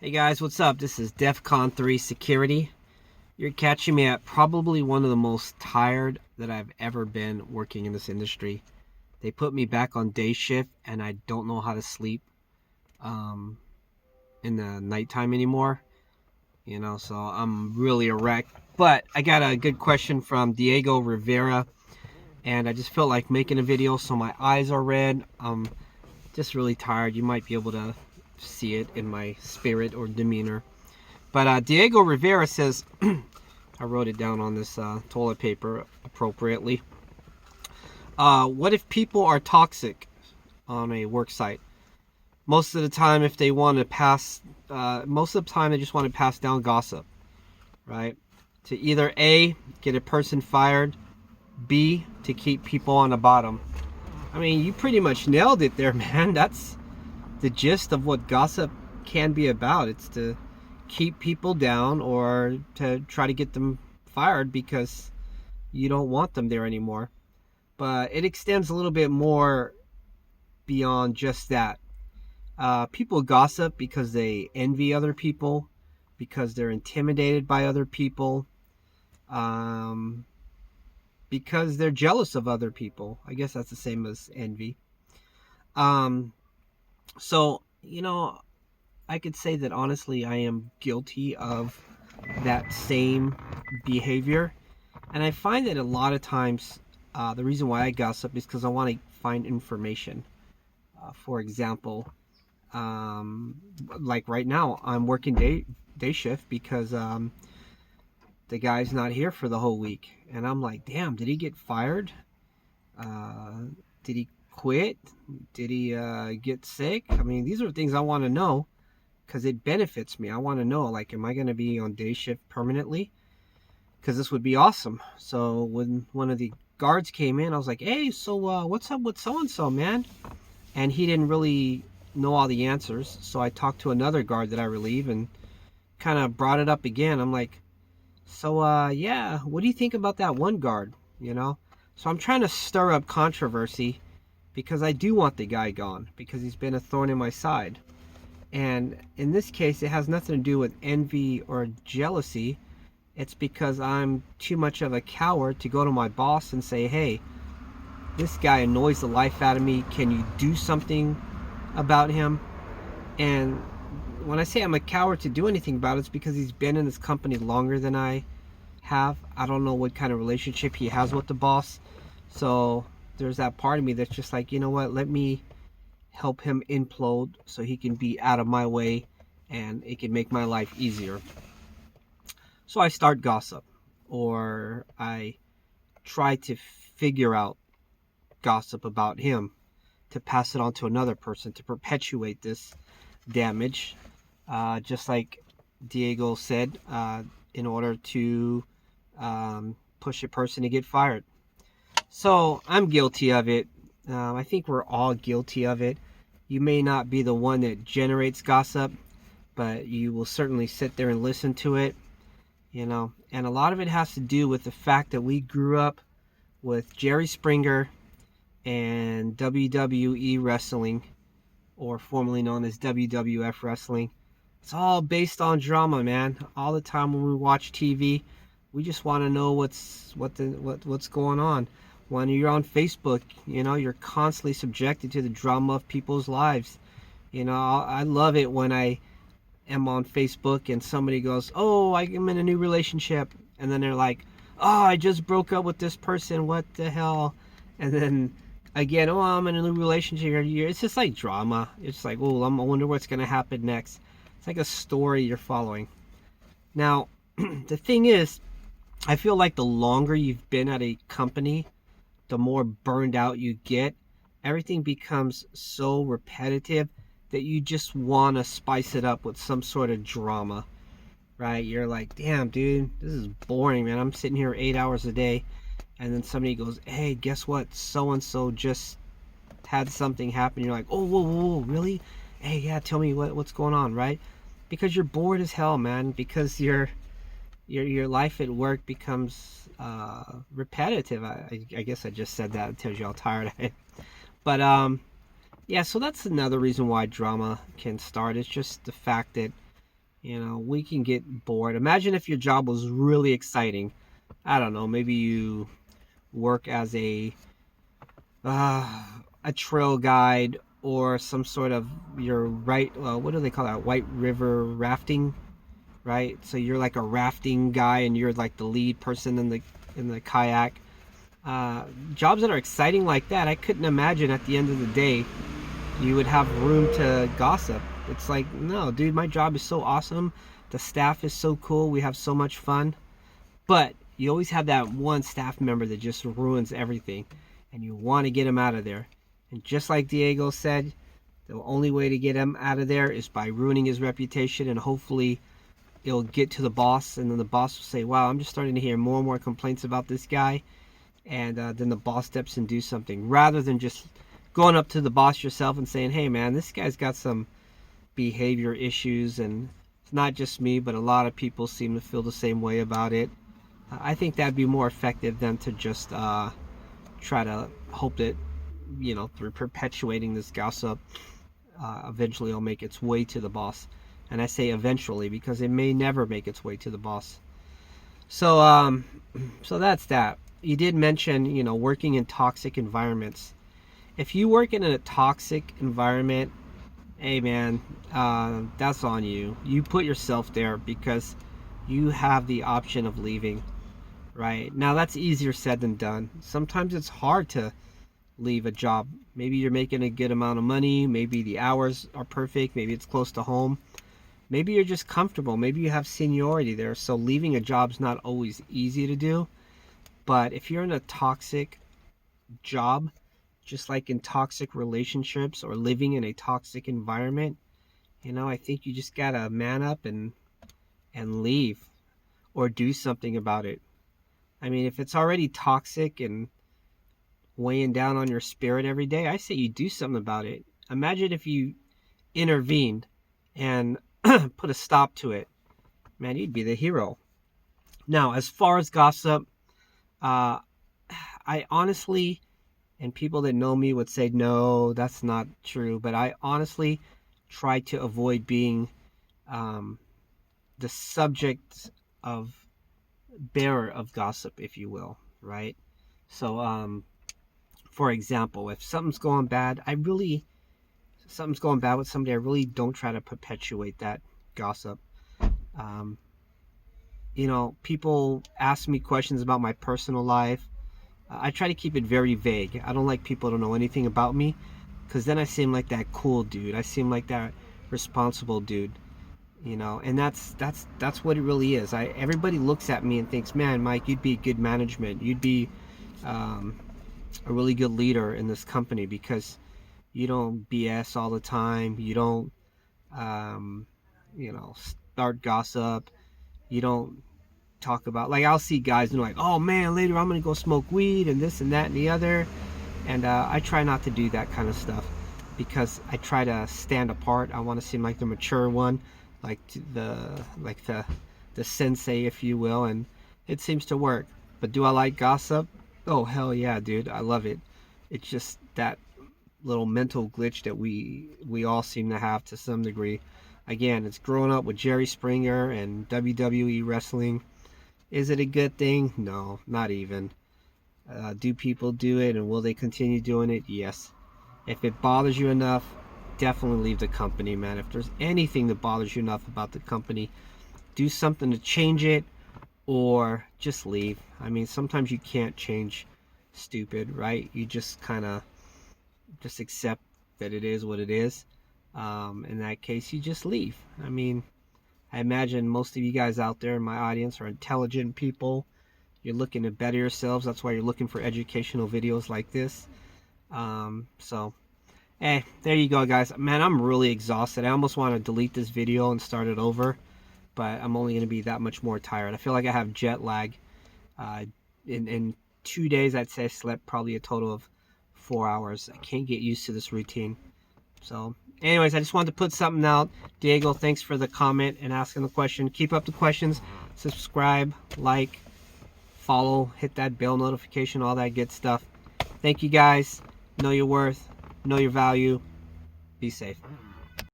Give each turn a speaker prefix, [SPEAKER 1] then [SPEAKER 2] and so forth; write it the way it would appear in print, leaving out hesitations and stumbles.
[SPEAKER 1] Hey guys, what's up? This is DEFCON 3 Security. You're catching me at probably one of the most tired that I've ever been working in this industry. They put me back on day shift and I don't know how to sleep um, in the nighttime anymore. So I'm really a wreck. But I got a good question from Diego Rivera and I just felt like making a video, so my eyes are red. I'm just really tired. You might be able to see it in my spirit or demeanor. But Diego Rivera says, I wrote it down on this toilet paper appropriately. What if people are toxic on a work site? Most of the time, if they want to most of the time they just want to pass down gossip, right? To either A, get a person fired, B, to keep people on the bottom. I mean, you pretty much nailed it there, man. That's the gist of what gossip can be about. It's to keep people down or to try to get them fired because you don't want them there anymore. But it extends a little bit more beyond just that. People gossip because they envy other people, because they're intimidated by other people, um, because they're jealous of other people. I guess that's the same as envy. Um, so, I could say that honestly, I am guilty of that same behavior. And I find that a lot of times the reason why I gossip is because I want to find information. For example, like right now, I'm working day shift because the guy's not here for the whole week, and I'm like, damn, did he get fired? Uh, did he quit? Did he get sick? I mean, these are things I want to know because it benefits me. I want to know, like, am I going to be on day shift permanently? Because this would be awesome. So when one of the guards came in, I was like, hey, so what's up with so-and-so, man? And he didn't really know all the answers. So I talked to another guard that I relieve and kind of brought it up again. I'm like, so yeah, what do you think about that one guard? You know? So I'm trying to stir up controversy because I do want the guy gone because he's been a thorn in my side. And in this case, it has nothing to do with envy or jealousy. It's because I'm too much of a coward to go to my boss and say, hey, this guy annoys the life out of me. Can you do something about him? And when I say I'm a coward to do anything about it, it's because he's been in this company longer than I have. I don't know what kind of relationship he has with the boss. So there's that part of me that's just like, you know what, let me help him implode so he can be out of my way and it can make my life easier. So I start gossip, or I try to figure out gossip about him to pass it on to another person to perpetuate this damage. Just like Diego said, in order to push a person to get fired. So I'm guilty of it. I think we're all guilty of it. You may not be the one that generates gossip, but you will certainly sit there and listen to it. And a lot of it has to do with the fact that we grew up with Jerry Springer and WWE wrestling, or formerly known as WWF wrestling. It's all based on drama, man. All the time when we watch TV, we just want to know what's going on. When you're on Facebook, you're constantly subjected to the drama of people's lives. I love it when I am on Facebook and somebody goes, oh, I'm in a new relationship, and then they're like, oh, I just broke up with this person, what the hell? And then again, oh, I'm in a new relationship. It's just like drama. It's like, oh, I wonder what's going to happen next. It's like a story you're following. Now, the thing is, I feel like the longer you've been at a company, the more burned out you get. Everything becomes so repetitive that you just want to spice it up with some sort of drama, right? You're like, damn, dude, this is boring, man. I'm sitting here 8 hours a day, and then somebody goes, hey, guess what? So-and-so just had something happen. You're like, oh, whoa, whoa, whoa, really? Hey, yeah, tell me what's going on, right? Because you're bored as hell, man. Because your life at work becomes repetitive. I guess I just said that. It tells you how tired I am. But yeah, so that's another reason why drama can start. It's just the fact that You know, we can get bored. Imagine if your job was really exciting. I don't know, maybe you work as a trail guide or some sort of your right what do they call that, white river rafting, right? So you're like a rafting guy and you're like the lead person in the kayak. Jobs that are exciting like that, I couldn't imagine at the end of the day you would have room to gossip. It's like, no dude, my job is so awesome, the staff is so cool, we have so much fun. But you always have that one staff member that just ruins everything, and you want to get him out of there. And just like Diego said, the only way to get him out of there is by ruining his reputation, and hopefully it'll get to the boss, and then the boss will say, wow, I'm just starting to hear more and more complaints about this guy. And then the boss steps and do something, rather than just going up to the boss yourself and saying, hey man, this guy's got some behavior issues, and it's not just me, but a lot of people seem to feel the same way about it. I think that'd be more effective than to just try to hope that, you know, through perpetuating this gossip, eventually it'll make its way to the boss. And I say eventually because it may never make its way to the boss. So, so that's that. You did mention, you know, working in toxic environments. If you work in a toxic environment, hey man, that's on you. You put yourself there because you have the option of leaving. Right. Now that's easier said than done. Sometimes it's hard to leave a job. Maybe you're making a good amount of money. Maybe the hours are perfect. Maybe it's close to home. Maybe you're just comfortable. Maybe you have seniority there. So leaving a job's not always easy to do. But if you're in a toxic job, just like in toxic relationships or living in a toxic environment, you know, I think you just gotta man up and leave or do something about it. I mean, if it's already toxic and weighing down on your spirit every day, I say you do something about it. Imagine if you intervened and put a stop to it. Man, you'd be the hero. Now, as far as gossip, I honestly, and people that know me would say, no, that's not true. But I honestly try to avoid being the subject of bearer of gossip, if you will, right? So, for example, if something's going bad, something's going bad with somebody, I really don't try to perpetuate that gossip. Um, you know, people ask me questions about my personal life. I try to keep it very vague. I don't like people to know anything about me, because then I seem like that cool dude. I seem like that responsible dude. You know, and that's what it really is. Everybody looks at me and thinks, man, Mike, you'd be good management, you'd be a really good leader in this company because you don't BS all the time, you don't you know, start gossip, you don't talk about, like, I'll see guys and they're like, oh man, later I'm gonna go smoke weed and this and that and the other. And I try not to do that kind of stuff because I try to stand apart. I want to seem like the mature one, like the sensei, if you will, and it seems to work. But do I like gossip? Oh hell yeah, dude, I love it. It's just that little mental glitch that we all seem to have to some degree. Again, it's growing up with Jerry Springer and WWE wrestling. Is it a good thing? No, not even. Do people do it, and will they continue doing it? Yes. If it bothers you enough, definitely leave the company, man. If there's anything that bothers you enough about the company, do something to change it, or just leave. I mean, sometimes you can't change stupid, right? You just kind of just accept that it is what it is. In that case, you just leave. I mean, I imagine most of you guys out there in my audience are intelligent people. You're looking to better yourselves. That's why you're looking for educational videos like this. So, hey, there you go, guys. Man, I'm really exhausted. I almost want to delete this video and start it over, but I'm only going to be that much more tired. I feel like I have jet lag. In 2 days, I'd say I slept probably a total of 4 hours. I can't get used to this routine. So, anyways, I just wanted to put something out. Diego, thanks for the comment and asking the question. Keep up the questions. Subscribe, like, follow, hit that bell notification, all that good stuff. Thank you, guys. Know your worth. Know your value. Be safe.